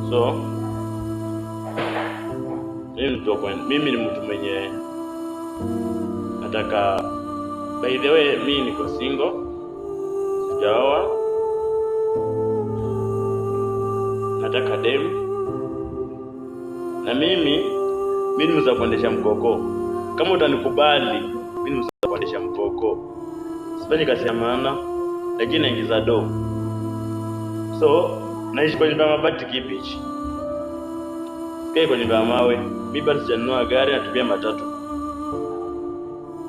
So mimi ni mtu mwenye nataka, by the way, mimi niko single, sijaoa, nataka dem, na mimi nimeweza kuendesha mkoko. Kama utanikubali, mimi nimeweza kuendesha mkoko. Sifanyi kazi ya maana, lakini naingiza do. So naishi kwa nyumba ya mabati Kibich, kwa nyumba ya mawe. Mimi bado sijanunua gari, natumia matatu.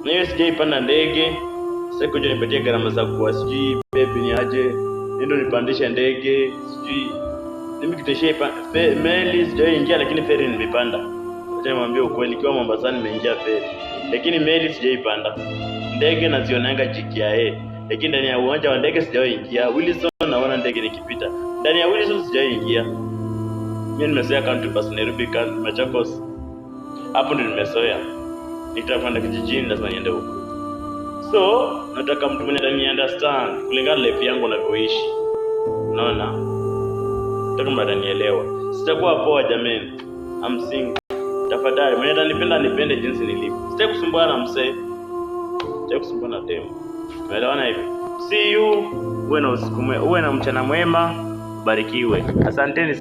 Na hiyo sijaipanda ndege. Sasa kuja nipatie gharama za kuwa sijui baby ni aje, ndio nipandishe ndege, sijui mimi kitashia meli sijaingia, lakini feri nimepanda. Acha nimwambie ukweli, kwa Mombasa nimeingia feri, lakini meli sijaipanda. Ndege nazionanga JKIA, lakini ndani ya uwanja wa ndege sijaingia. Wilson naona ndege nikipita. Ndani ya Wilson sijaingia. Mimi nimezoea country bus Nairobi, Machakos. Hapo ndio nimezoea. Nitakwenda kijijini lazima niende huko. So nataka mtu mwenye ndani understand kulingana life yangu ninavyoishi. Unaona? Nataka mtu anielewa. Sitakuwa poa jamani. I'm single. Tafadhali mwenye ananipenda nipende jinsi nilivyo. Sitaki kusumbuana na msee. Sitaki kusumbuana na demu. Umeelewana hivi? See you. Uwe na mchana mwema. Barikiwe. Asanteni.